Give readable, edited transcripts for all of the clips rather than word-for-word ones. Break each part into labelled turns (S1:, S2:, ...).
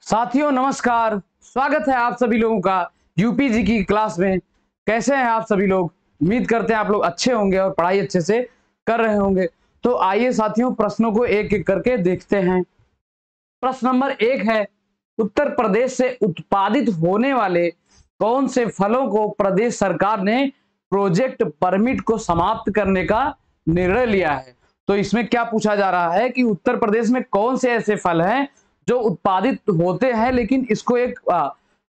S1: साथियों नमस्कार, स्वागत है आप सभी लोगों का यूपी जी की क्लास में। कैसे हैं आप सभी लोग? उम्मीद करते हैं आप लोग अच्छे होंगे और पढ़ाई अच्छे से कर रहे होंगे। तो आइए साथियों प्रश्नों को एक एक करके देखते हैं। प्रश्न नंबर 1 है, उत्तर प्रदेश से उत्पादित होने वाले कौन से फलों को प्रदेश सरकार ने प्रोजेक्ट परमिट को समाप्त करने का निर्णय लिया है? तो इसमें क्या पूछा जा रहा है कि उत्तर प्रदेश में कौन से ऐसे फल हैं जो उत्पादित होते हैं लेकिन इसको एक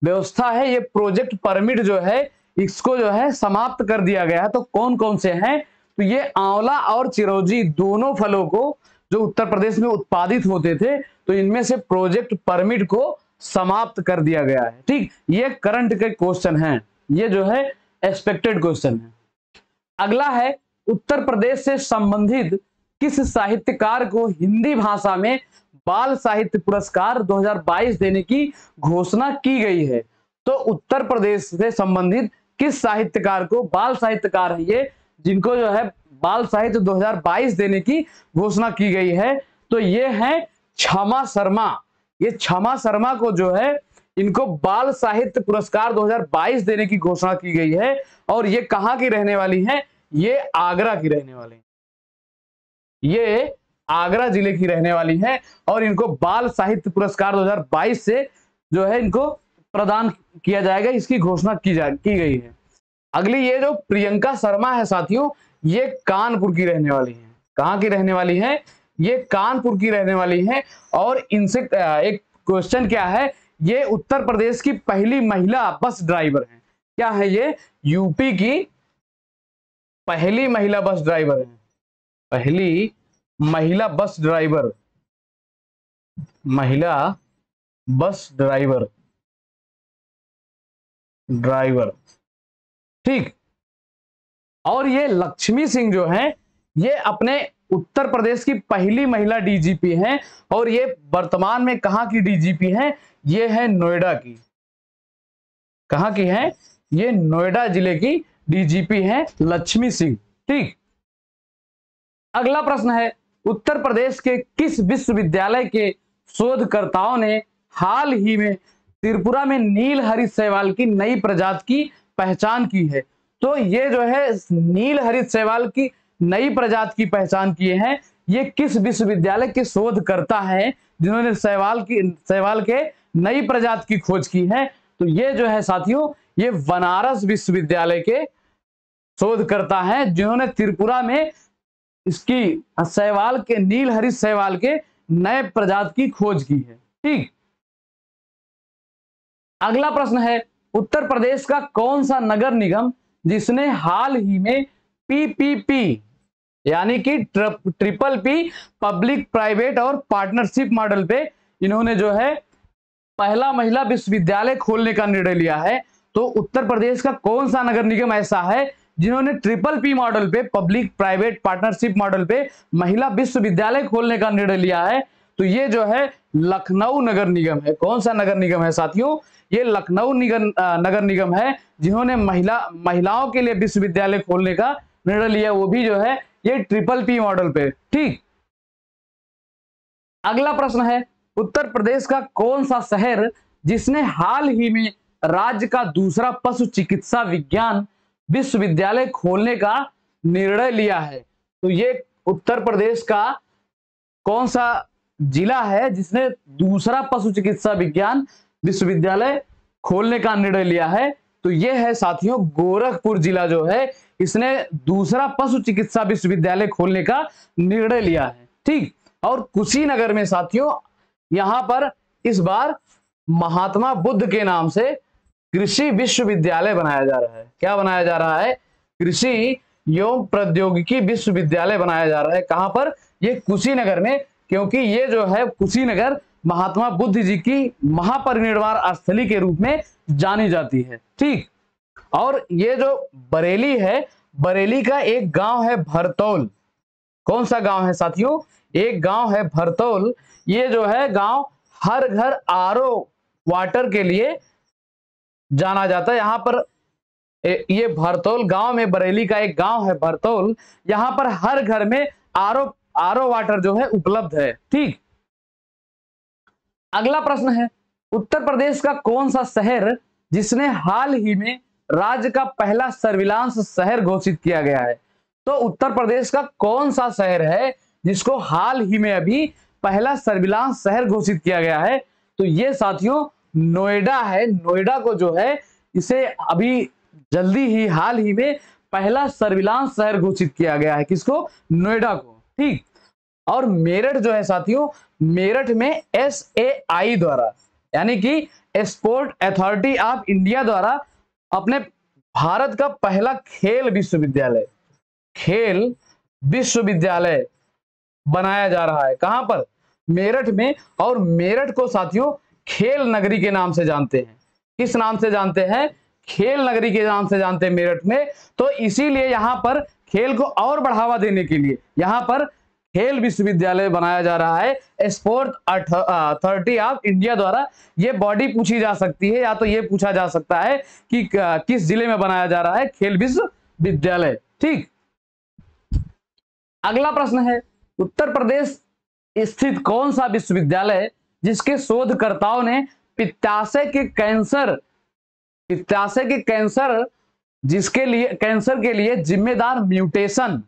S1: व्यवस्था है, ये प्रोजेक्ट परमिट जो है इसको जो है समाप्त कर दिया गया है। तो कौन कौन से हैं? तो ये आंवला और चिरौंजी दोनों फलों को जो उत्तर प्रदेश में उत्पादित होते थे तो इनमें से प्रोजेक्ट परमिट को समाप्त कर दिया गया है। ठीक, ये करंट के क्वेश्चन हैं, ये जो है एक्सपेक्टेड क्वेश्चन है। अगला है, उत्तर प्रदेश से संबंधित किस साहित्यकार को हिंदी भाषा में बाल साहित्य पुरस्कार 2022 देने की घोषणा की गई है? तो उत्तर प्रदेश से संबंधित किस साहित्यकार को, बाल साहित्यकार है ये, जिनको जो है बाल साहित्य 2022 देने की घोषणा की गई है? तो ये है क्षमा शर्मा। ये क्षमा शर्मा को जो है इनको बाल साहित्य पुरस्कार 2022 देने की घोषणा की गई है। और ये कहां की रहने वाली है? ये आगरा की रहने वाली है, ये आगरा जिले की रहने वाली है और इनको बाल साहित्य पुरस्कार 2022 से जो है इनको प्रदान किया जाएगा, इसकी घोषणा की गई है। अगली ये जो प्रियंका शर्मा है साथियों, ये कानपुर की रहने वाली है। कहां की रहने वाली है? ये कानपुर की रहने वाली है। और इनसे एक क्वेश्चन क्या है, ये उत्तर प्रदेश की पहली महिला बस ड्राइवर है। क्या है ये? यूपी की पहली महिला बस ड्राइवर है, पहली महिला बस ड्राइवर, महिला बस ड्राइवर। ठीक, और ये लक्ष्मी सिंह जो है ये अपने उत्तर प्रदेश की पहली महिला डीजीपी हैं और ये वर्तमान में कहां की डीजीपी हैं? ये है नोएडा की। कहां की है? ये नोएडा जिले की डीजीपी हैं लक्ष्मी सिंह। ठीक, अगला प्रश्न है, उत्तर प्रदेश के किस विश्वविद्यालय के शोधकर्ताओं ने हाल ही में त्रिपुरा में नील हरित शैवाल की नई प्रजाति की पहचान की है? तो ये जो है नील हरित शैवाल की नई प्रजाति की पहचान किए हैं, ये किस विश्वविद्यालय के शोधकर्ता हैं जिन्होंने शैवाल के नई प्रजाति की खोज की है? तो ये जो है साथियों ये बनारस विश्वविद्यालय के शोधकर्ता हैं जिन्होंने त्रिपुरा में इसकी शैवाल के नील हरित शैवाल के नए प्रजाति की खोज की है। ठीक, अगला प्रश्न है, उत्तर प्रदेश का कौन सा नगर निगम जिसने हाल ही में पीपीपी यानी कि ट्रिपल पी पब्लिक प्राइवेट और पार्टनरशिप मॉडल पे इन्होंने जो है पहला महिला विश्वविद्यालय खोलने का निर्णय लिया है? तो उत्तर प्रदेश का कौन सा नगर निगम ऐसा है जिन्होंने ट्रिपल पी मॉडल पे, पब्लिक प्राइवेट पार्टनरशिप मॉडल पे महिला विश्वविद्यालय खोलने का निर्णय लिया है? तो ये जो है लखनऊ नगर निगम है। कौन सा नगर निगम है साथियों? ये लखनऊ नगर निगम है जिन्होंने महिलाओं के लिए विश्वविद्यालय खोलने का निर्णय लिया, वो भी जो है ये ट्रिपल पी मॉडल पे। ठीक, अगला प्रश्न है, उत्तर प्रदेश का कौन सा शहर जिसने हाल ही में राज्य का दूसरा पशु चिकित्सा विज्ञान विश्वविद्यालय खोलने का निर्णय लिया है? तो ये उत्तर प्रदेश का कौन सा जिला है जिसने दूसरा पशु चिकित्सा विज्ञान विश्वविद्यालय खोलने का निर्णय लिया है? तो ये है साथियों गोरखपुर जिला जो है इसने दूसरा पशु चिकित्सा विश्वविद्यालय खोलने का निर्णय लिया है। ठीक, और कुशीनगर में साथियों यहां पर इस बार महात्मा बुद्ध के नाम से कृषि विश्वविद्यालय बनाया जा रहा है। क्या बनाया जा रहा है? कृषि एवं प्रौद्योगिकी विश्वविद्यालय बनाया जा रहा है। कहां पर? ये कुशीनगर में, क्योंकि ये जो है कुशीनगर महात्मा बुद्ध जी की महापरिनिर्वाण स्थली के रूप में जानी जाती है। ठीक, और ये जो बरेली है, बरेली का एक गांव है भरतौल। कौन सा गांव है साथियों? एक गांव है भरतौल। ये जो है गांव हर घर आरओ वाटर के लिए जाना जाता है। यहां पर ये भरतौल गांव में, बरेली का एक गांव है भरतौल, यहां पर हर घर में आरओ वाटर जो है उपलब्ध है। ठीक, अगला प्रश्न है, उत्तर प्रदेश का कौन सा शहर जिसने हाल ही में राज्य का पहला सर्विलांस शहर घोषित किया गया है? तो उत्तर प्रदेश का कौन सा शहर है जिसको हाल ही में अभी पहला सर्विलांस शहर घोषित किया गया है? तो ये साथियों नोएडा है। नोएडा को जो है इसे अभी जल्दी ही हाल ही में पहला सर्विलांस शहर घोषित किया गया है। किसको? नोएडा को। ठीक। और मेरठ जो है साथियों, मेरठ में SAI द्वारा यानी कि स्पोर्ट अथॉरिटी ऑफ इंडिया द्वारा अपने भारत का पहला खेल विश्वविद्यालय बनाया जा रहा है। कहां पर? मेरठ में। और मेरठ को साथियों खेल नगरी के नाम से जानते हैं। किस नाम से जानते हैं? खेल नगरी के नाम से जानते हैं मेरठ में। तो इसीलिए यहां पर खेल को और बढ़ावा देने के लिए यहां पर खेल विश्वविद्यालय बनाया जा रहा है स्पोर्ट अथॉरिटी ऑफ इंडिया द्वारा। ये बॉडी पूछी जा सकती है या तो ये पूछा जा सकता है कि किस जिले में बनाया जा रहा है खेल विश्वविद्यालय। ठीक। अगला प्रश्न है, उत्तर प्रदेश स्थित कौन सा विश्वविद्यालय जिसके शोधकर्ताओं ने पित्ताशय के कैंसर कैंसर के लिए जिम्मेदार म्यूटेशन,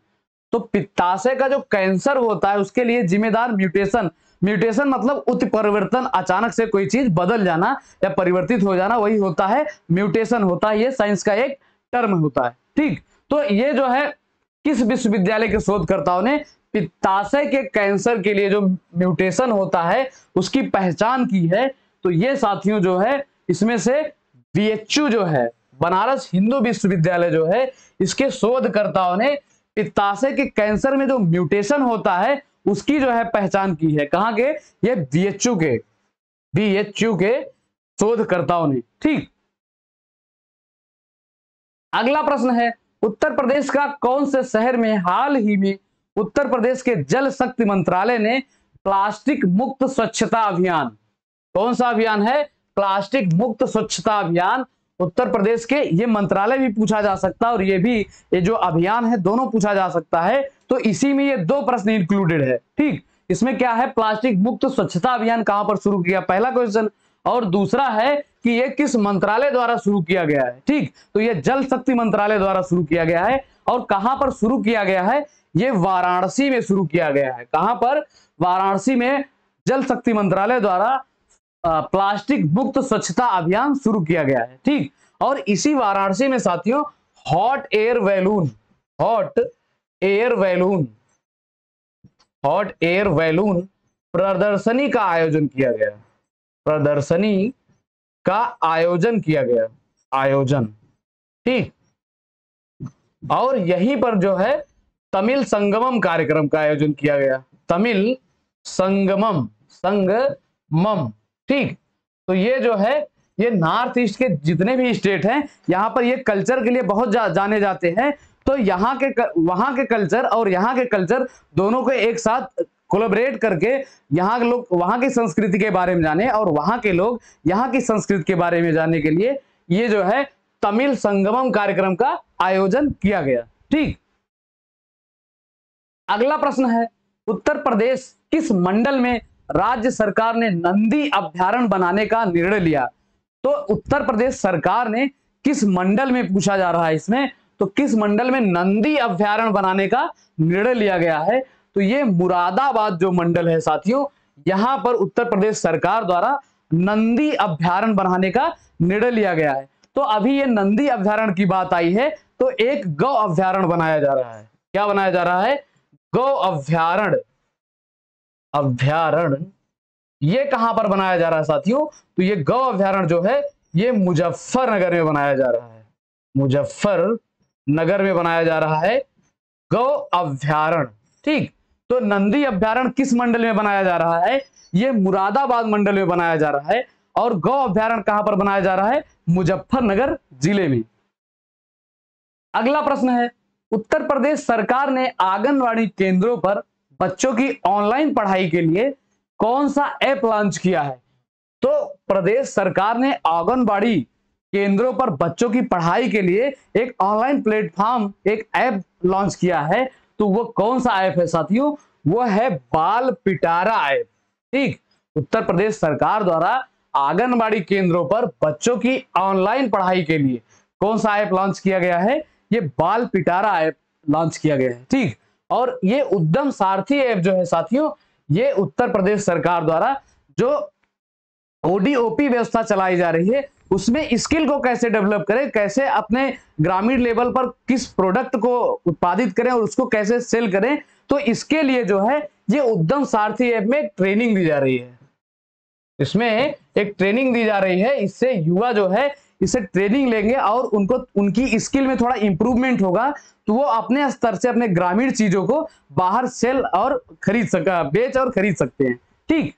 S1: तो पित्ताशय का जो कैंसर होता है उसके लिए जिम्मेदार म्यूटेशन मतलब उत्परिवर्तन, अचानक से कोई चीज बदल जाना या परिवर्तित हो जाना, वही होता है म्यूटेशन होता है। ये साइंस का एक टर्म होता है। ठीक। तो ये जो है किस विश्वविद्यालय के शोधकर्ताओं ने पित्ताशय के कैंसर के लिए जो म्यूटेशन होता है उसकी पहचान की है? तो ये साथियों जो है इसमें से BHU जो है बनारस हिंदू विश्वविद्यालय जो है इसके शोधकर्ताओं ने पित्ताशय के कैंसर में जो म्यूटेशन होता है उसकी जो है पहचान की है। कहां के? ये BHU के शोधकर्ताओं ने। ठीक। अगला प्रश्न है, उत्तर प्रदेश का कौन से शहर में हाल ही में उत्तर प्रदेश के जल शक्ति मंत्रालय ने प्लास्टिक मुक्त स्वच्छता अभियान, कौन सा अभियान है? प्लास्टिक मुक्त स्वच्छता अभियान। उत्तर प्रदेश के ये मंत्रालय भी पूछा जा सकता है और ये जो अभियान है दोनों पूछा जा सकता है। तो इसी में ये दो प्रश्न इंक्लूडेड है। ठीक। इसमें क्या है? प्लास्टिक मुक्त स्वच्छता अभियान कहां पर शुरू किया, पहला क्वेश्चन। और दूसरा है कि ये किस मंत्रालय द्वारा शुरू किया गया है। ठीक। तो ये जल शक्ति मंत्रालय द्वारा शुरू किया गया है। और कहां पर शुरू किया गया है? ये वाराणसी में शुरू किया गया है। कहां पर? वाराणसी में जल शक्ति मंत्रालय द्वारा प्लास्टिक मुक्त स्वच्छता अभियान शुरू किया गया है। ठीक। और इसी वाराणसी में साथियों हॉट एयर बैलून प्रदर्शनी का आयोजन किया गया। ठीक। और यहीं पर जो है तमिल संगमम कार्यक्रम का आयोजन किया गया। तमिल संगमम। ठीक। तो ये जो है ये नॉर्थ ईस्ट के जितने भी स्टेट हैं यहां पर ये कल्चर के लिए बहुत जाने जाते हैं। तो वहां के कल्चर और यहाँ के कल्चर दोनों को एक साथ कोलैबोरेट करके यहाँ के लोग वहां की संस्कृति के बारे में जाने और वहां के लोग यहाँ की संस्कृति के बारे में जानने के लिए ये जो है तमिल संगमम कार्यक्रम का आयोजन किया गया। ठीक। अगला प्रश्न है, उत्तर प्रदेश किस मंडल में राज्य सरकार ने नंदी अभयारण्य बनाने का निर्णय लिया? तो उत्तर प्रदेश सरकार ने किस मंडल में पूछा जा रहा है इसमें, तो किस मंडल में नंदी अभयारण्य बनाने का निर्णय लिया गया है? तो ये मुरादाबाद जो मंडल है साथियों, यहां पर उत्तर प्रदेश सरकार द्वारा नंदी अभयारण्य बनाने का निर्णय लिया गया है। तो अभी ये नंदी अभयारण्य की बात आई है तो एक गौ अभयारण्य बनाया जा रहा है। क्या बनाया जा रहा है? गौ अभयारण्य। ये कहां पर बनाया जा रहा है साथियों? तो ये गौ अभयारण्य जो है ये मुजफ्फरनगर में बनाया जा रहा है। मुजफ्फरनगर में बनाया जा रहा है गौ अभयारण्य। ठीक। तो नंदी अभयारण्य किस मंडल में बनाया जा रहा है? ये मुरादाबाद मंडल में बनाया जा रहा है। और गौ अभयारण्य कहां पर बनाया जा रहा है? मुजफ्फरनगर जिले में। अगला प्रश्न है, उत्तर प्रदेश सरकार ने आंगनवाड़ी केंद्रों पर बच्चों की ऑनलाइन पढ़ाई के लिए कौन सा ऐप लॉन्च किया है? तो प्रदेश सरकार ने आंगनवाड़ी केंद्रों पर बच्चों की पढ़ाई के लिए एक ऑनलाइन प्लेटफॉर्म, एक ऐप लॉन्च किया है। तो वो कौन सा ऐप है साथियों? वो है बाल पिटारा ऐप। ठीक। उत्तर प्रदेश सरकार द्वारा आंगनबाड़ी केंद्रों पर बच्चों की ऑनलाइन पढ़ाई के लिए कौन सा ऐप लॉन्च किया गया है? ये बाल पिटारा ऐप लॉन्च किया गया है। ठीक, और ये उद्यम सारथी ऐप जो है साथियों, ये उत्तर प्रदेश सरकार द्वारा जो ओडीओपी व्यवस्था चलाई जा रही है, उसमें स्किल को कैसे डेवलप करें, कैसे अपने ग्रामीण लेवल पर किस प्रोडक्ट को उत्पादित करें और उसको कैसे सेल करें, तो इसके लिए जो है ये उद्यम सारथी ऐप में ट्रेनिंग दी जा रही है। इसमें एक ट्रेनिंग दी जा रही है, इससे युवा जो है इससे ट्रेनिंग लेंगे और उनको उनकी स्किल में थोड़ा इंप्रूवमेंट होगा, तो वो अपने स्तर से अपने ग्रामीण चीजों को बाहर सेल और बेच और खरीद सकते हैं। ठीक,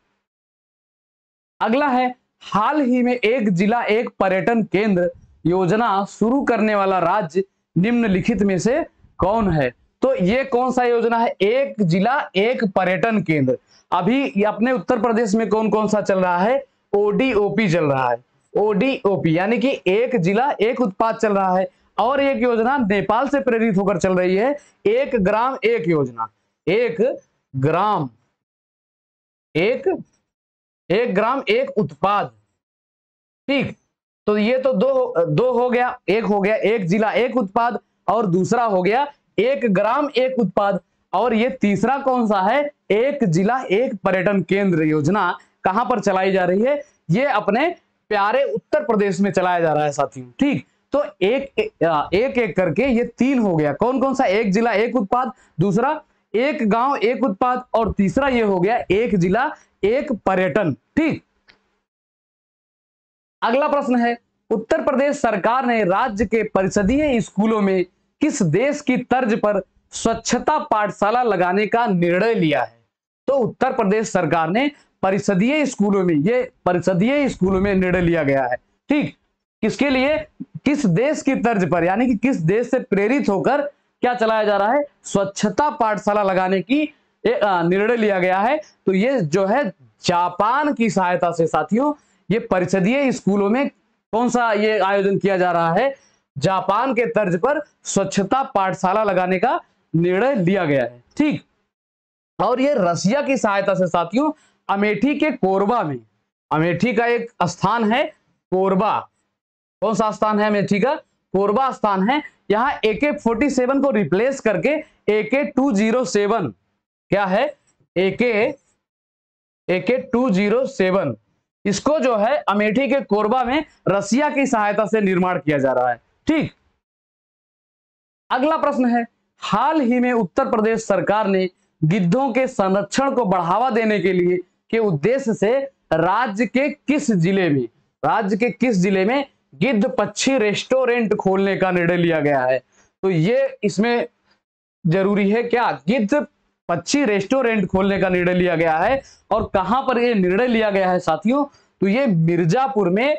S1: अगला है, हाल ही में एक जिला एक पर्यटन केंद्र योजना शुरू करने वाला राज्य निम्नलिखित में से कौन है? तो ये कौन सा योजना है? एक जिला एक पर्यटन केंद्र। अभी अपने उत्तर प्रदेश में कौन कौन सा चल रहा है? ओडीओपी चल रहा है। ओडीओपी यानी कि एक जिला एक उत्पाद चल रहा है। और एक योजना नेपाल से प्रेरित होकर चल रही है, एक ग्राम एक योजना। एक ग्राम एक उत्पाद। ठीक, तो ये तो दो हो गया। एक हो गया एक जिला एक उत्पाद और दूसरा हो गया एक ग्राम एक उत्पाद। और ये तीसरा कौन सा है? एक जिला एक पर्यटन केंद्र योजना कहां पर चलाई जा रही है? ये अपने प्यारे उत्तर प्रदेश में चलाया जा रहा है साथियों। ठीक, तो एक करके ये तीन हो गया। कौन कौन सा? एक जिला एक उत्पाद, दूसरा एक गांव एक उत्पाद और तीसरा ये हो गया एक जिला एक पर्यटन। ठीक, अगला प्रश्न है, उत्तर प्रदेश सरकार ने राज्य के परिषदीय स्कूलों में किस देश की तर्ज पर स्वच्छता पाठशाला लगाने का निर्णय लिया है? तो उत्तर प्रदेश सरकार ने परिषदीय स्कूलों में निर्णय लिया गया है। ठीक, किसके लिए? किस देश की तर्ज पर, यानी कि किस देश से प्रेरित होकर क्या चलाया जा रहा है? स्वच्छता पाठशाला लगाने की निर्णय लिया गया है। तो ये जो है जापान की सहायता से साथियों, ये परिषदीय स्कूलों में कौन सा ये आयोजन किया जा रहा है? जापान के तर्ज पर स्वच्छता पाठशाला लगाने का निर्णय लिया गया है। ठीक, और ये रसिया की सहायता से साथियों अमेठी के कोरबा में, अमेठी का एक स्थान है कोरबा। कौन सा स्थान है? अमेठी का कोरबा स्थान है। यहां AK-47 को रिप्लेस करके AK-207 क्या है? AK-207 इसको जो है अमेठी के कोरबा में रसिया की सहायता से निर्माण किया जा रहा है। ठीक, अगला प्रश्न है, हाल ही में उत्तर प्रदेश सरकार ने गिद्धों के संरक्षण को बढ़ावा देने के लिए के उद्देश्य से राज्य के किस जिले में गिद्ध पक्षी रेस्टोरेंट खोलने का निर्णय लिया गया है? तो ये इसमें जरूरी है क्या? गिद्ध पक्षी रेस्टोरेंट खोलने का निर्णय लिया गया है। और कहां पर यह निर्णय लिया गया है साथियों? तो ये मिर्जापुर में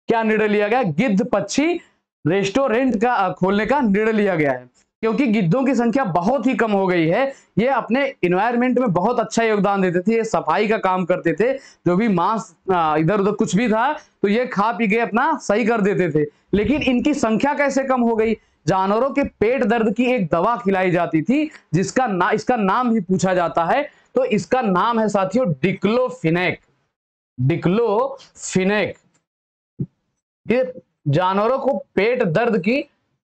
S1: क्या निर्णय लिया गया? गिद्ध पक्षी रेस्टोरेंट का खोलने का निर्णय लिया गया है, क्योंकि गिद्धों की संख्या बहुत ही कम हो गई है। ये अपने इन्वायरमेंट में बहुत अच्छा योगदान देते थे, ये सफाई का काम करते थे, जो भी मांस इधर उधर कुछ भी था तो ये खा पी के अपना सही कर देते थे। लेकिन इनकी संख्या कैसे कम हो गई? जानवरों के पेट दर्द की एक दवा खिलाई जाती थी, इसका नाम ही पूछा जाता है। तो इसका नाम है साथियों डिक्लोफिनेक। ये जानवरों को पेट दर्द की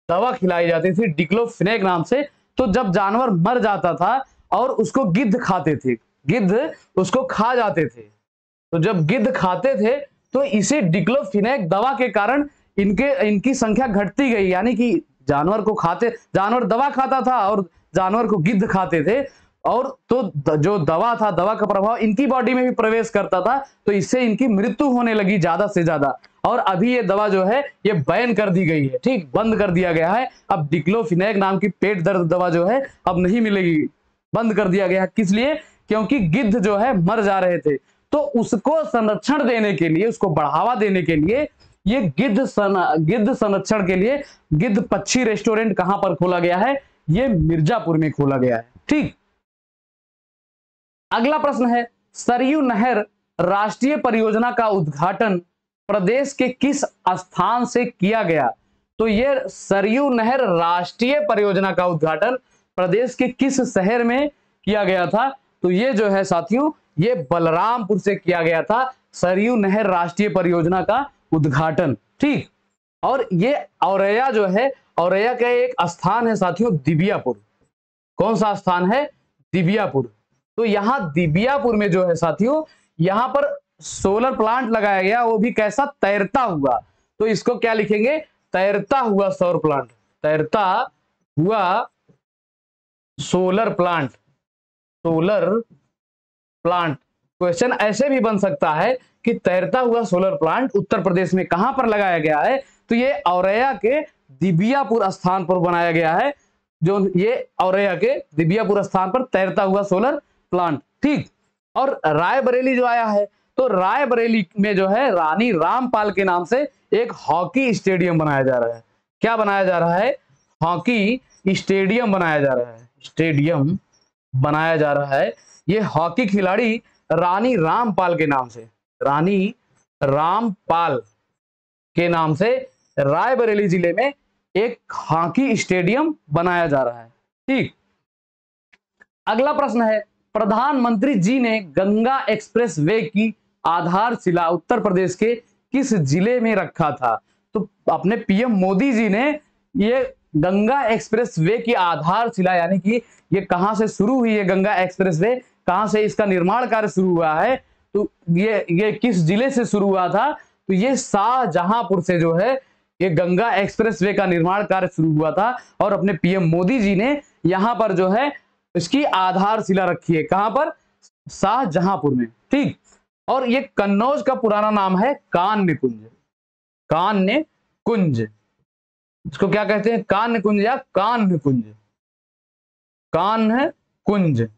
S1: दवा खिलाई जाती थी डिक्लोफिनेक नाम से। तो जब जानवर मर जाता था और उसको गिद्ध खाते थे, गिद्ध उसको खा जाते थे, तो जब गिद्ध खाते थे तो इसी डिक्लोफिनेक दवा के कारण इनकी संख्या घटती गई। यानी कि जानवर दवा खाता था और जानवर को गिद्ध खाते थे, और तो जो दवा था, दवा का प्रभाव इनकी बॉडी में भी प्रवेश करता था, तो इससे इनकी मृत्यु होने लगी ज्यादा से ज्यादा। और अभी ये दवा जो है ये बैन कर दी गई है। ठीक, बंद कर दिया गया है। अब डिक्लोफिनेक नाम की पेट दर्द दवा जो है अब नहीं मिलेगी, बंद कर दिया गया है। किस लिए? क्योंकि गिद्ध जो है मर जा रहे थे। तो उसको संरक्षण देने के लिए, उसको बढ़ावा देने के लिए ये गिद्ध संरक्षण के लिए गिद्ध पक्षी रेस्टोरेंट कहां पर खोला गया है? ये मिर्जापुर में खोला गया है। ठीक, अगला प्रश्न है, सरयू नहर राष्ट्रीय परियोजना का उद्घाटन प्रदेश के किस स्थान से किया गया? तो ये सरयू नहर राष्ट्रीय परियोजना का उद्घाटन प्रदेश के किस शहर में किया गया था? तो ये जो है साथियों ये बलरामपुर से किया गया था। सरयू नहर राष्ट्रीय परियोजना का उद्घाटन। ठीक, और ये औरैया जो है, औरैया का एक स्थान है साथियों दिबियापुर। कौन सा स्थान है? दिबियापुर। तो यहां दिबियापुर में जो है साथियों, यहां पर सोलर प्लांट लगाया गया, वो भी कैसा? तैरता हुआ। तो इसको क्या लिखेंगे? तैरता हुआ सौर प्लांट, तैरता हुआ solar plant, solar plant. Question ऐसे भी बन सकता है कि तैरता हुआ सोलर प्लांट उत्तर प्रदेश में कहां पर लगाया गया है? तो ये औरैया के दिबियापुर स्थान पर बनाया गया है, जो ये औरैया के दिबियापुर स्थान पर तैरता हुआ सोलर प्लांट। ठीक, और रायबरेली जो आया है, तो रायबरेली में जो है रानी रामपाल के नाम से एक हॉकी स्टेडियम बनाया जा रहा है। क्या बनाया जा रहा है? हॉकी स्टेडियम बनाया जा रहा है, स्टेडियम बनाया जा रहा है। ये हॉकी खिलाड़ी रानी रामपाल के नाम से, रानी रामपाल के नाम से रायबरेली जिले में एक हॉकी स्टेडियम बनाया जा रहा है। ठीक, अगला प्रश्न है, प्रधानमंत्री जी ने गंगा एक्सप्रेस वे की आधारशिला उत्तर प्रदेश के किस जिले में रखा था? तो अपने पीएम मोदी जी ने ये गंगा एक्सप्रेस वे की आधारशिला, यानी कि ये कहां से शुरू हुई है गंगा एक्सप्रेस वे, कहां से इसका निर्माण कार्य शुरू हुआ है, तो ये किस जिले से शुरू हुआ था? तो ये शाहजहांपुर से जो है ये गंगा एक्सप्रेस वे का निर्माण कार्य शुरू हुआ था, और अपने पीएम मोदी जी ने यहां पर जो है इसकी आधारशिला रखी है। कहां पर? शाहजहांपुर में। ठीक, और ये कन्नौज का पुराना नाम है कान्य कुंज, कान्य कुंज। इसको क्या कहते हैं? कान्य कुंज या कान्य कुंज, कान्य कुंज।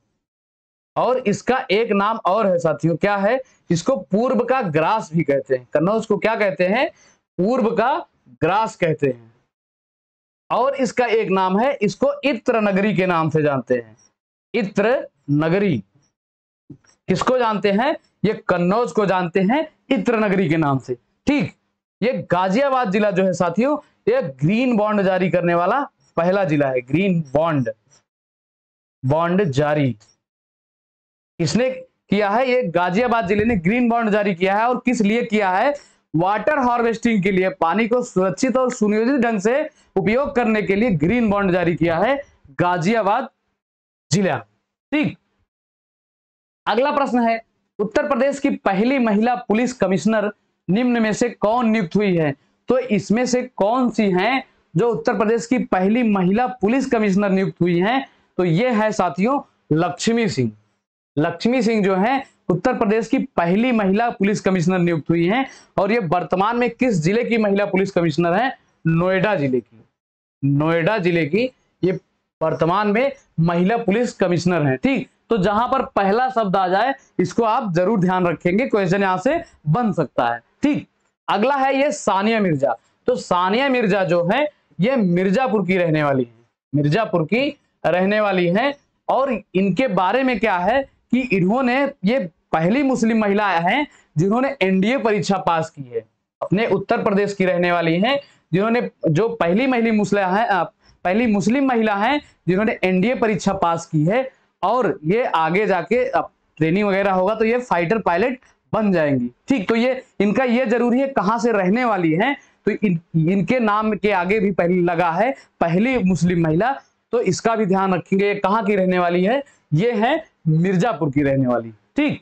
S1: और इसका एक नाम और है साथियों, क्या है? इसको पूर्व का ग्रास भी कहते हैं। कन्नौज को क्या कहते हैं? पूर्व का ग्रास कहते हैं। और इसका एक नाम है, इसको इत्र नगरी के नाम से जानते हैं, इत्र नगरी। किसको जानते हैं? ये कन्नौज को जानते हैं इत्र नगरी के नाम से। ठीक, ये गाजियाबाद जिला जो है साथियों, ये ग्रीन बॉन्ड जारी करने वाला पहला जिला है। ग्रीन बॉन्ड जारी किसने किया है? ये गाजियाबाद जिले ने ग्रीन बॉन्ड जारी किया है। और किस लिए किया है? वाटर हार्वेस्टिंग के लिए, पानी को सुरक्षित और सुनियोजित ढंग से उपयोग करने के लिए ग्रीन बॉन्ड जारी किया है गाजियाबाद जिला। ठीक, अगला प्रश्न है, उत्तर प्रदेश की पहली महिला पुलिस कमिश्नर निम्न में से कौन नियुक्त हुई है? तो इसमें से कौन सी हैं जो उत्तर प्रदेश की पहली महिला पुलिस कमिश्नर नियुक्त हुई हैं? तो ये है साथियों लक्ष्मी सिंह। लक्ष्मी सिंह जो है उत्तर प्रदेश की पहली महिला पुलिस कमिश्नर नियुक्त हुई हैं, और ये वर्तमान में किस जिले की महिला पुलिस कमिश्नर है? नोएडा जिले की, नोएडा जिले की ये वर्तमान में महिला पुलिस कमिश्नर है। ठीक, तो जहां पर पहला शब्द आ जाए इसको आप जरूर ध्यान रखेंगे, क्वेश्चन यहां से बन सकता है। ठीक, अगला है ये सानिया मिर्जा। तो सानिया मिर्जा जो है ये मिर्जापुर की रहने वाली है, मिर्जापुर की रहने वाली है। और इनके बारे में क्या है कि इन्होंने, ये पहली मुस्लिम महिला हैं जिन्होंने एनडीए परीक्षा पास की है। अपने उत्तर प्रदेश की रहने वाली हैं जिन्होंने, जो पहली मुस्लिम महिला हैं जिन्होंने एनडीए परीक्षा पास की है। और ये आगे जाके ट्रेनिंग वगैरह होगा तो ये फाइटर पायलट बन जाएंगी। ठीक, तो ये इनका ये जरूरी है कहां से रहने वाली हैं, तो इनके नाम के आगे भी पहले लगा है पहली मुस्लिम महिला, तो इसका भी ध्यान रखेंगे। कहां की रहने वाली है? ये है मिर्जापुर की रहने वाली। ठीक,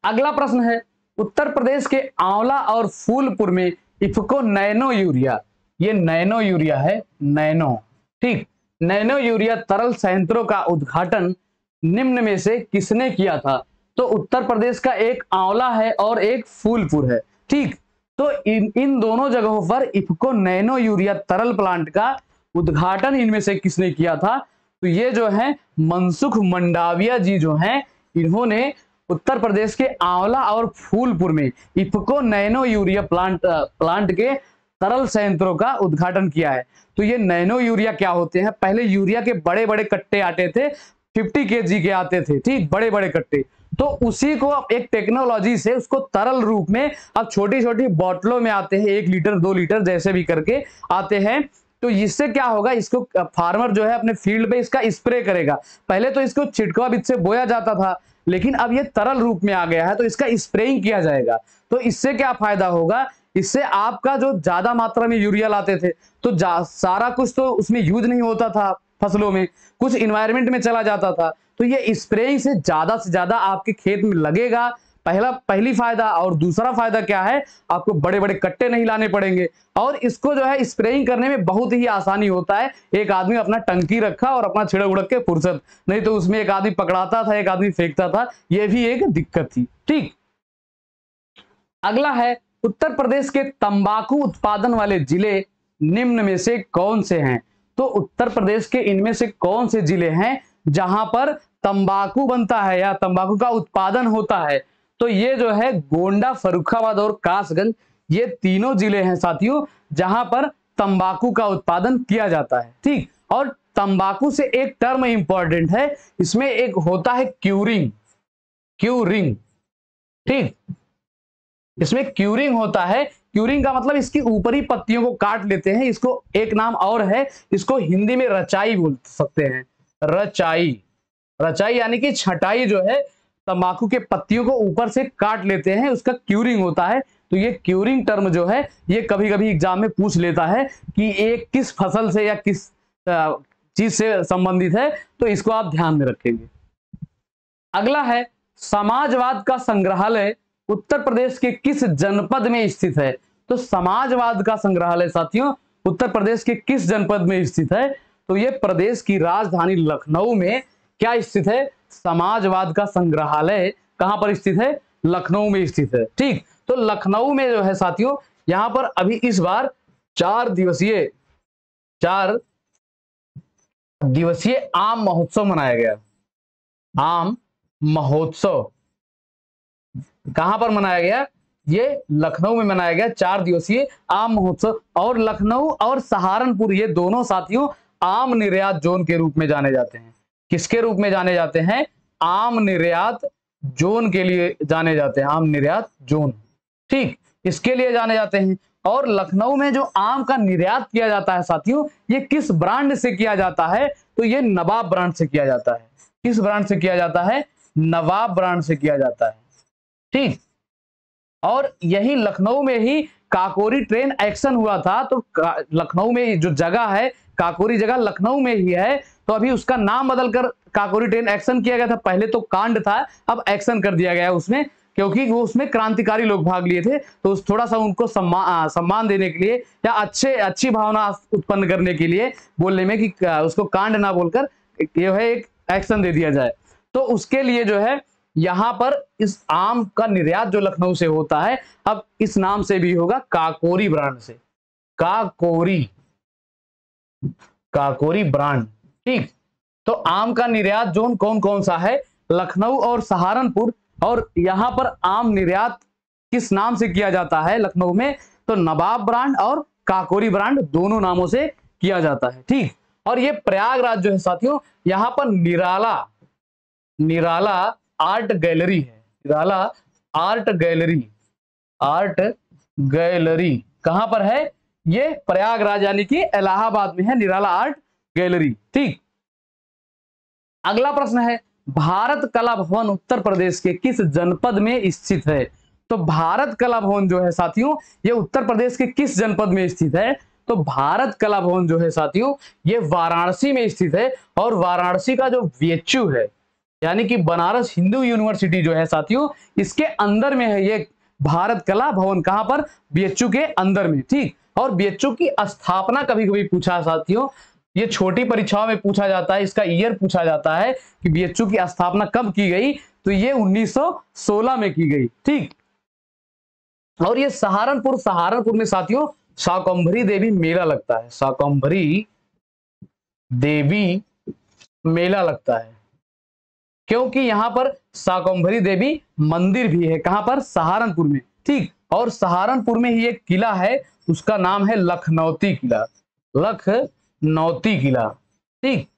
S1: अगला प्रश्न है, उत्तर प्रदेश के आंवला और फूलपुर में इफको नैनो यूरिया, ये नैनो यूरिया है, नैनो। ठीक, नैनो यूरिया तरल संयंत्रों का उद्घाटन निम्न में से किसने किया था? तो उत्तर प्रदेश का एक आंवला है और एक फूलपुर है। ठीक, तो इन दोनों जगहों पर इफको नैनो यूरिया तरल प्लांट का उद्घाटन इनमें से किसने किया था? तो ये जो है मनसुख मंडाविया जी जो हैं, इन्होंने उत्तर प्रदेश के आंवला और फूलपुर में इफको नैनो यूरिया प्लांट के तरल संयंत्रों का उद्घाटन किया है। तो ये नैनो यूरिया क्या होते हैं? पहले यूरिया के बड़े बड़े कट्टे आते थे, 50 kg के आते थे। ठीक, बड़े बड़े कट्टे, तो उसी को एक टेक्नोलॉजी से उसको तरल रूप में अब छोटी छोटी बोतलों में आते हैं, 1 लीटर 2 लीटर जैसे भी करके आते हैं। तो इससे क्या होगा, इसको फार्मर जो है अपने फील्ड पे इसका स्प्रे करेगा। पहले तो इसको छिड़काव विधि से बोया जाता था, लेकिन अब ये तरल रूप में आ गया है तो इसका स्प्रेइंग किया जाएगा। तो इससे क्या फायदा होगा, इससे आपका जो ज्यादा मात्रा में यूरिया लाते थे तो सारा कुछ तो उसमें यूज नहीं होता था, फसलों में कुछ इन्वायरमेंट में चला जाता था। तो ये स्प्रेइंग से ज्यादा आपके खेत में लगेगा, पहली फायदा। और दूसरा फायदा क्या है, आपको बड़े बड़े कट्टे नहीं लाने पड़ेंगे और इसको जो है स्प्रेइंग करने में बहुत ही आसानी होता है। एक आदमी अपना टंकी रखा और अपना छिड़क उड़क के फुर्सत, नहीं तो उसमें एक आदमी पकड़ाता था, एक आदमी फेंकता था, यह भी एक दिक्कत थी। ठीक, अगला है उत्तर प्रदेश के तंबाकू उत्पादन वाले जिले निम्न में से कौन से हैं। तो उत्तर प्रदेश के इनमें से कौन से जिले हैं जहां पर तंबाकू बनता है या तंबाकू का उत्पादन होता है। तो ये जो है गोंडा, फर्रुखाबाद और कासगंज, ये तीनों जिले हैं साथियों जहां पर तंबाकू का उत्पादन किया जाता है। ठीक, और तंबाकू से एक टर्म इंपॉर्टेंट है, इसमें एक होता है क्यूरिंग। क्यूरिंग, ठीक, इसमें क्यूरिंग होता है। क्यूरिंग का मतलब इसकी ऊपरी पत्तियों को काट लेते हैं, इसको एक नाम और है, इसको हिंदी में रचाई बोल सकते हैं। रचाई, रचाई यानी कि छटाई जो है, तंबाकू के पत्तियों को ऊपर से काट लेते हैं, उसका क्यूरिंग होता है। तो ये क्यूरिंग टर्म जो है ये कभी कभी एग्जाम में पूछ लेता है कि ये किस फसल से या किस चीज से संबंधित है, तो इसको आप ध्यान में रखेंगे। अगला है समाजवाद का संग्रहालय उत्तर प्रदेश के किस जनपद में स्थित है। तो समाजवाद का संग्रहालय साथियों उत्तर प्रदेश के किस जनपद में स्थित है। तो ये प्रदेश की राजधानी लखनऊ में क्या स्थित है, समाजवाद का संग्रहालय कहां पर स्थित है, लखनऊ में स्थित है। ठीक, तो लखनऊ में जो है साथियों यहां पर अभी इस बार 4 दिवसीय आम महोत्सव मनाया गया। आम महोत्सव कहां पर मनाया गया, ये लखनऊ में मनाया गया 4 दिवसीय आम महोत्सव। और लखनऊ और सहारनपुर ये दोनों साथियों आम निर्यात जोन के रूप में जाने जाते हैं। किसके रूप में जाने जाते हैं, आम निर्यात जोन के लिए जाने जाते हैं, आम निर्यात जोन। ठीक, इसके लिए जाने जाते हैं। और लखनऊ में जो आम का निर्यात किया जाता है साथियों ये किस ब्रांड से किया जाता है, तो ये नवाब ब्रांड से किया जाता है। किस ब्रांड से किया जाता है, नवाब ब्रांड से किया जाता है। ठीक, और यही लखनऊ में ही काकोरी ट्रेन एक्शन हुआ था। तो लखनऊ में जो जगह है, काकोरी जगह लखनऊ में ही है, तो अभी उसका नाम बदलकर काकोरी ट्रेन एक्शन किया गया था। पहले तो कांड था, अब एक्शन कर दिया गया उसमें, क्योंकि वो उसमें क्रांतिकारी लोग भाग लिए थे, तो थोड़ा सा उनको सम्मान देने के लिए या अच्छी भावना उत्पन्न करने के लिए बोलने में कि उसको कांड ना बोलकर ये है एक एक्शन दे दिया जाए। तो उसके लिए जो है यहां पर इस आम का निर्यात जो लखनऊ से होता है अब इस नाम से भी होगा, काकोरी ब्रांड से। काकोरी ब्रांड। ठीक, तो आम का निर्यात जोन कौन कौन सा है, लखनऊ और सहारनपुर। और यहां पर आम निर्यात किस नाम से किया जाता है लखनऊ में, तो नवाब ब्रांड और काकोरी ब्रांड दोनों नामों से किया जाता है। ठीक, और ये प्रयागराज जो है साथियों यहां पर निराला आर्ट गैलरी है। निराला आर्ट गैलरी कहां पर है, ये प्रयागराज यानी कि इलाहाबाद में है निराला आर्ट गैलरी। ठीक, अगला प्रश्न है भारत कला भवन उत्तर प्रदेश के किस जनपद में स्थित है। तो भारत कला भवन जो है साथियों ये उत्तर प्रदेश के किस जनपद में स्थित है, तो भारत कला भवन जो है साथियों ये वाराणसी में स्थित है। और वाराणसी का जो बीएचयू है यानी कि बनारस हिंदू यूनिवर्सिटी जो है साथियों इसके अंदर में है ये भारत कला भवन। कहां पर, बीएचयू के अंदर में। ठीक, और बीएचयू की स्थापना कभी कभी पूछा साथियों, ये छोटी परीक्षाओं में पूछा जाता है, इसका ईयर पूछा जाता है कि बीएचयू की स्थापना कब की गई, तो ये 1916 में की गई। ठीक, और ये सहारनपुर में साथियों शाकंभरी देवी मेला लगता है। शाकंभरी देवी मेला लगता है क्योंकि यहां पर शाकंभरी देवी मंदिर भी है। कहां पर, सहारनपुर में। ठीक, और सहारनपुर में ही एक किला है उसका नाम है लखनौती किला। लखनौती किला। ठीक,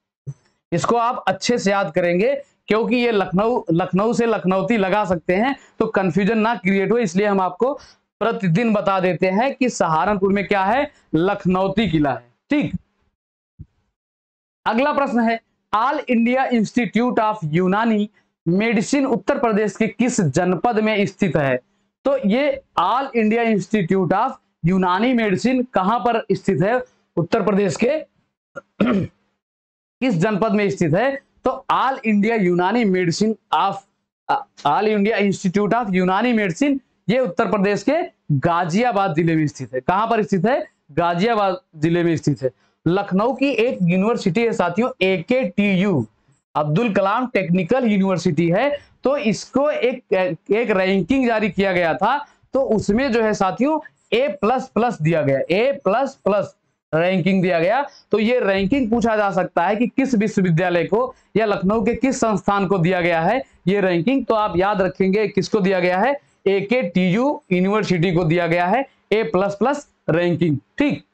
S1: इसको आप अच्छे से याद करेंगे क्योंकि ये लखनऊ से लखनौती लगा सकते हैं, तो कंफ्यूजन ना क्रिएट हो इसलिए हम आपको प्रतिदिन बता देते हैं कि सहारनपुर में क्या है, लखनौती किला है। ठीक, अगला प्रश्न है ऑल इंडिया इंस्टीट्यूट ऑफ यूनानी मेडिसिन उत्तर प्रदेश के किस जनपद में स्थित है? तो ये ऑल इंडिया इंस्टीट्यूट ऑफ यूनानी मेडिसिन कहां पर स्थित है? उत्तर प्रदेश के किस जनपद में स्थित है? तो ऑल इंडिया इंस्टीट्यूट ऑफ यूनानी मेडिसिन ये उत्तर प्रदेश के गाजियाबाद जिले में स्थित है। कहां पर स्थित है? गाजियाबाद जिले में स्थित है। लखनऊ की एक यूनिवर्सिटी है साथियों, AKTU, Abdul Kalam technical university है। तो इसको एक रैंकिंग जारी किया गया था, तो उसमें जो है साथियों A++ दिया गया, A++ रैंकिंग दिया गया। तो ये रैंकिंग पूछा जा सकता है कि किस विश्वविद्यालय को या लखनऊ के किस संस्थान को दिया गया है ये रैंकिंग। तो आप याद रखेंगे किसको दिया गया है? AKTU यूनिवर्सिटी को दिया गया है A++ रैंकिंग। ठीक,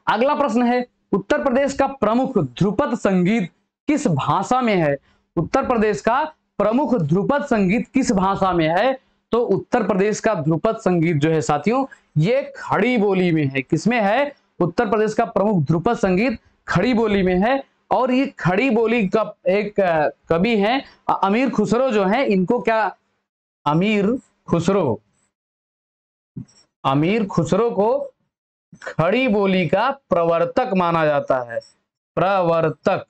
S1: अगला प्रश्न है, उत्तर प्रदेश का प्रमुख ध्रुपद संगीत किस भाषा में है? उत्तर प्रदेश का प्रमुख ध्रुपद संगीत किस भाषा में है? तो उत्तर प्रदेश का ध्रुपद संगीत जो है साथियों ये खड़ी बोली में है। किसमें है? उत्तर प्रदेश का प्रमुख ध्रुपद संगीत खड़ी बोली में है। और ये खड़ी बोली का एक कवि हैं अमीर खुसरो जो है, इनको क्या अमीर खुसरो को खड़ी बोली का प्रवर्तक माना जाता है। प्रवर्तक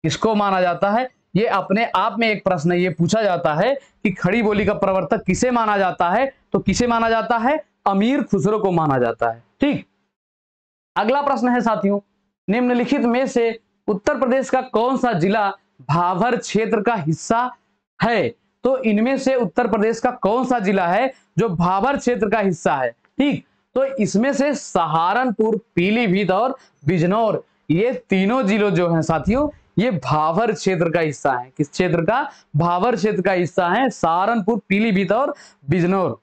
S1: किसको माना जाता है? ये अपने आप में एक प्रश्न है, ये पूछा जाता है कि खड़ी बोली का प्रवर्तक किसे माना जाता है? तो किसे माना जाता है? अमीर खुसरो को माना जाता है। ठीक, अगला प्रश्न है साथियों, निम्नलिखित में से उत्तर प्रदेश का कौन सा जिला भाभर क्षेत्र का हिस्सा है? तो इनमें से उत्तर प्रदेश का कौन सा जिला है जो भाभर क्षेत्र का हिस्सा है? ठीक, तो इसमें से सहारनपुर, पीलीभीत और बिजनौर, ये तीनों जिलों जो हैं साथियों ये भाभर क्षेत्र का हिस्सा है। किस क्षेत्र का? भाभर क्षेत्र का हिस्सा है, सहारनपुर, पीलीभीत और बिजनौर।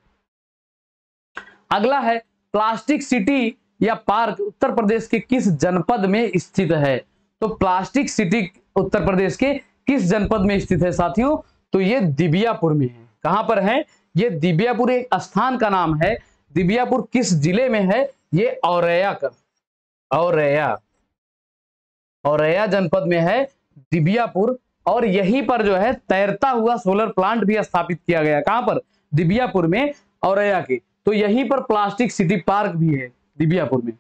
S1: अगला है, प्लास्टिक सिटी या पार्क उत्तर प्रदेश के किस जनपद में स्थित है? तो प्लास्टिक सिटी उत्तर प्रदेश के किस जनपद में स्थित है साथियों? तो ये दिबियापुर में है। कहां पर है? ये दिबियापुर एक स्थान का नाम है। दिबियापुर किस जिले में है? ये औरैया जनपद में है दिबियापुर। और यहीं पर जो है तैरता हुआ सोलर प्लांट भी स्थापित किया गया। कहां पर? दिबियापुर में, औरैया के। तो यहीं पर प्लास्टिक सिटी पार्क भी है दिबियापुर में।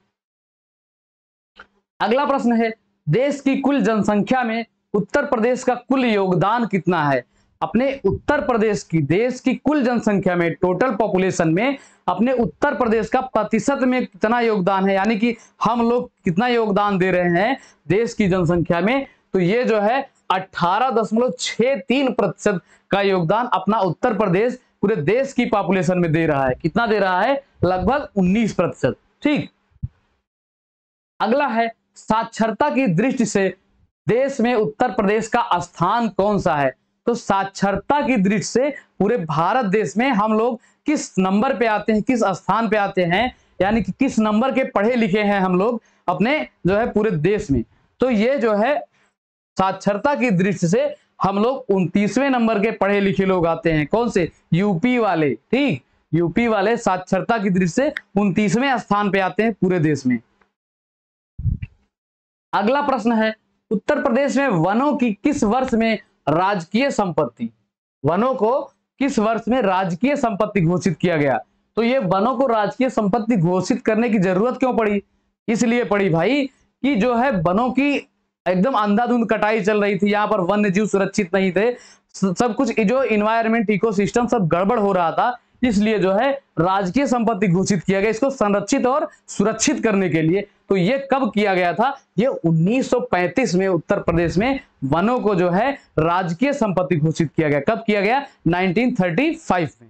S1: अगला प्रश्न है, देश की कुल जनसंख्या में उत्तर प्रदेश का कुल योगदान कितना है? अपने उत्तर प्रदेश की देश की कुल जनसंख्या में, टोटल पॉपुलेशन में अपने उत्तर प्रदेश का प्रतिशत में कितना योगदान है, यानी कि हम लोग कितना योगदान दे रहे हैं देश की जनसंख्या में? तो ये जो है 18.63% का योगदान अपना उत्तर प्रदेश पूरे देश की पॉपुलेशन में दे रहा है। कितना दे रहा है? लगभग 19%। ठीक, अगला है, साक्षरता की दृष्टि से देश में उत्तर प्रदेश का स्थान कौन सा है? तो साक्षरता की दृष्टि से पूरे भारत देश में हम लोग किस नंबर पे आते हैं, किस स्थान पे आते हैं, यानी कि किस नंबर के पढ़े लिखे हैं हम लोग अपने जो है पूरे देश में? तो ये जो है साक्षरता की दृष्टि से हम लोग 29वें नंबर के पढ़े लिखे लोग आते हैं। कौन से? यूपी वाले। ठीक, यूपी वाले साक्षरता की दृष्टि से 29वें स्थान पे आते हैं पूरे देश में। अगला प्रश्न है, उत्तर प्रदेश में वनों की किस वर्ष में राजकीय संपत्ति, वनों को किस वर्ष में राजकीय संपत्ति घोषित किया गया? तो ये वनों को राजकीय संपत्ति घोषित करने की जरूरत क्यों पड़ी? इसलिए पड़ी भाई कि जो है वनों की एकदम अंधाधुंध कटाई चल रही थी, यहाँ पर वन्य जीव सुरक्षित नहीं थे, सब कुछ जो इन्वायरमेंट इकोसिस्टम सब गड़बड़ हो रहा था, इसलिए जो है राजकीय संपत्ति घोषित किया गया इसको संरक्षित और सुरक्षित करने के लिए। तो ये कब किया गया था? ये 1935 में उत्तर प्रदेश में वनों को जो है राजकीय संपत्ति घोषित किया गया। कब किया गया? 1935 में।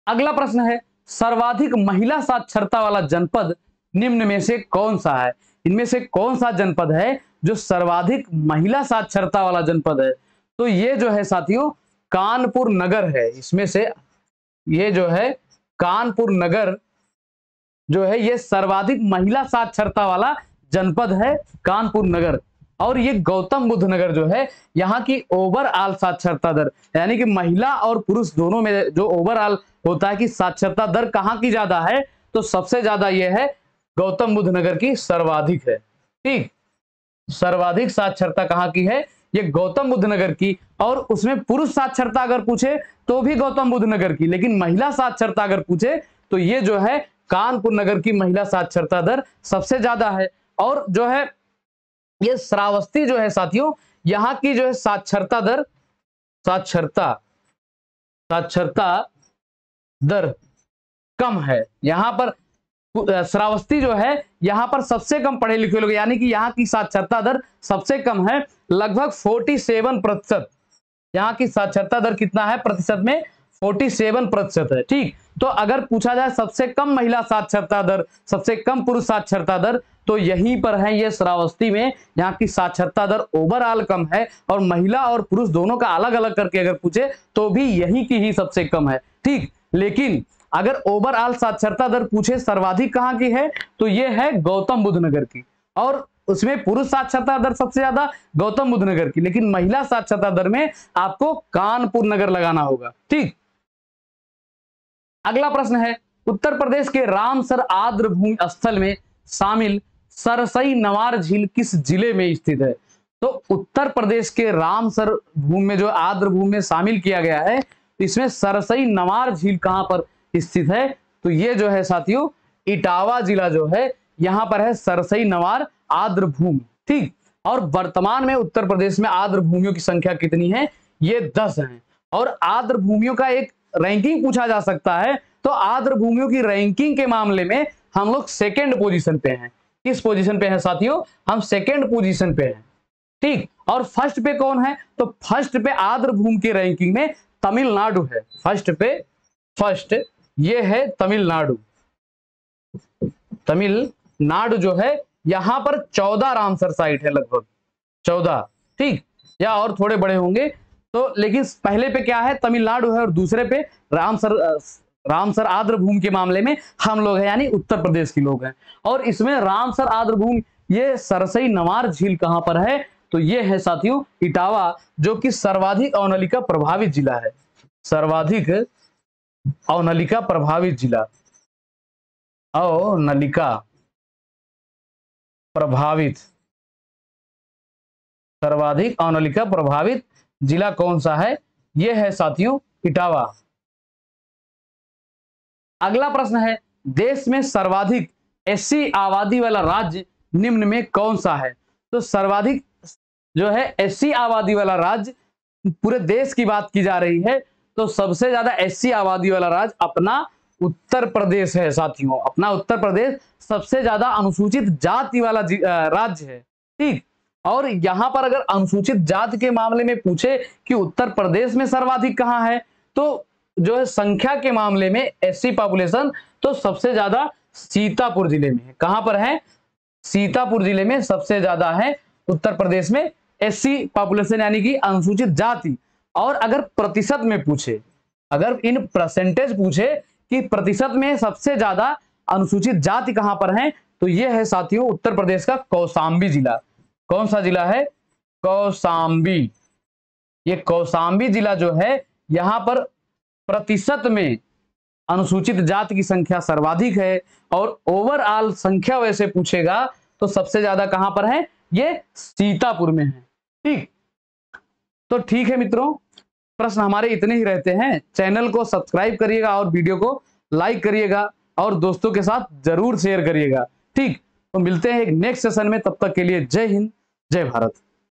S1: अगला प्रश्न है, सर्वाधिक महिला साक्षरता वाला जनपद निम्न में से कौन सा है? इनमें से कौन सा जनपद है जो सर्वाधिक महिला साक्षरता वाला जनपद है? तो ये जो है साथियों कानपुर नगर है। इसमें से ये जो है कानपुर नगर जो है ये सर्वाधिक महिला साक्षरता वाला जनपद है, कानपुर नगर। और ये गौतम बुद्ध नगर जो है यहाँ की ओवरऑल साक्षरता दर, यानी कि महिला और पुरुष दोनों में जो ओवरऑल होता है कि साक्षरता दर कहाँ की ज्यादा है, तो सबसे ज्यादा ये है गौतम बुद्ध नगर की सर्वाधिक है। ठीक, सर्वाधिक साक्षरता कहाँ की है? ये गौतम बुद्ध नगर की, और उसमें पुरुष साक्षरता अगर पूछे तो भी गौतम बुद्ध नगर की, लेकिन महिला साक्षरता अगर पूछे तो ये जो है कानपुर नगर की महिला साक्षरता दर सबसे ज्यादा है। और जो है ये श्रावस्ती जो है साथियों, यहाँ की जो है साक्षरता दर कम है। यहाँ पर श्रावस्ती जो है यहाँ पर सबसे कम पढ़े लिखे लोग, यानी कि यहाँ की साक्षरता दर सबसे कम है, लगभग 47%। यहाँ की साक्षरता दर कितना है प्रतिशत में? 47% है। ठीक, तो अगर पूछा जाए सबसे कम महिला साक्षरता दर, सबसे कम पुरुष साक्षरता दर, तो यहीं पर है ये श्रावस्ती में। यहाँ की साक्षरता दर ओवरऑल कम है, और महिला और पुरुष दोनों का अलग अलग करके अगर पूछे तो भी यहीं की ही सबसे कम है। ठीक, लेकिन अगर ओवरऑल साक्षरता दर पूछे सर्वाधिक कहाँ की है, तो ये है गौतम बुद्ध नगर की, और उसमें पुरुष साक्षरता दर सबसे ज्यादा गौतम बुद्ध नगर की, लेकिन महिला साक्षरता दर में आपको कानपुर नगर लगाना होगा। ठीक, अगला प्रश्न है, उत्तर प्रदेश के रामसर आर्द्रभूमि स्थल में शामिल सरसई नवार झील किस जिले में स्थित है? तो उत्तर प्रदेश के रामसर भूमि में जो आर्द्रभूमि में शामिल किया गया है, इसमें सरसई नवार झील कहां पर स्थित है? तो ये जो है साथियों इटावा जिला जो है यहां पर है सरसई नवार आर्द्रभूमि। ठीक, और वर्तमान में उत्तर प्रदेश में आर्द्रभूमियों की संख्या कितनी है? ये 10 है। और आर्द्रभूमियों का एक रैंकिंग पूछा जा सकता है, तो आर्द्रभूमियों की रैंकिंग के मामले में हम लोग सेकेंड पोजीशन पे हैं। किस पोजीशन पे हैं साथियों? हम सेकेंड पोजीशन पे हैं। ठीक, और फर्स्ट पे कौन है? तो फर्स्ट पे आर्द्रभूमि की रैंकिंग में तमिलनाडु है। फर्स्ट ये है तमिलनाडु। तमिलनाडु जो है यहां पर 14 रामसर साइट है, लगभग 14। ठीक, या और थोड़े बड़े होंगे तो, लेकिन पहले पे क्या है? तमिलनाडु है, और दूसरे पे रामसर आर्द्रभूमि के मामले में हम लोग हैं, यानी उत्तर प्रदेश के लोग हैं। और इसमें रामसर आर्द्रभूमि ये सरसई नवार झील कहां पर है? तो ये है साथियों इटावा, जो कि सर्वाधिक अवनलिका प्रभावित जिला है। सर्वाधिक अवनलिका प्रभावित जिला, अवनलिका प्रभावित, सर्वाधिक अवनलिका प्रभावित जिला कौन सा है? यह है साथियों इटावा। अगला प्रश्न है, देश में सर्वाधिक एससी आबादी वाला राज्य निम्न में कौन सा है? तो सर्वाधिक जो है एससी आबादी वाला राज्य, पूरे देश की बात की जा रही है, तो सबसे ज्यादा एससी आबादी वाला राज्य अपना उत्तर प्रदेश है साथियों। अपना उत्तर प्रदेश सबसे ज्यादा अनुसूचित जाति वाला राज्य है। ठीक, और यहां पर अगर अनुसूचित जाति के मामले में पूछे कि उत्तर प्रदेश में सर्वाधिक कहां है, तो जो है संख्या के मामले में एससी पॉपुलेशन तो सबसे ज्यादा सीतापुर जिले में है। कहां पर है? सीतापुर जिले में सबसे ज्यादा है उत्तर प्रदेश में एससी पॉपुलेशन, यानी कि अनुसूचित जाति। और अगर प्रतिशत में पूछे, अगर इन परसेंटेज पूछे कि प्रतिशत में सबसे ज्यादा अनुसूचित जाति कहां पर है, तो यह है साथियों उत्तर प्रदेश का कौशाम्बी जिला। कौन सा जिला है? कौशाम्बी। ये कौशाम्बी जिला जो है यहां पर प्रतिशत में अनुसूचित जाति की संख्या सर्वाधिक है, और ओवरऑल संख्या वैसे पूछेगा तो सबसे ज्यादा कहां पर है? ये सीतापुर में है। ठीक, तो ठीक है मित्रों, प्रश्न हमारे इतने ही रहते हैं। चैनल को सब्सक्राइब करिएगा और वीडियो को लाइक करिएगा और दोस्तों के साथ जरूर शेयर करिएगा। ठीक, तो मिलते हैं एक नेक्स्ट सेशन में, तब तक के लिए जय हिंद, जय भारत।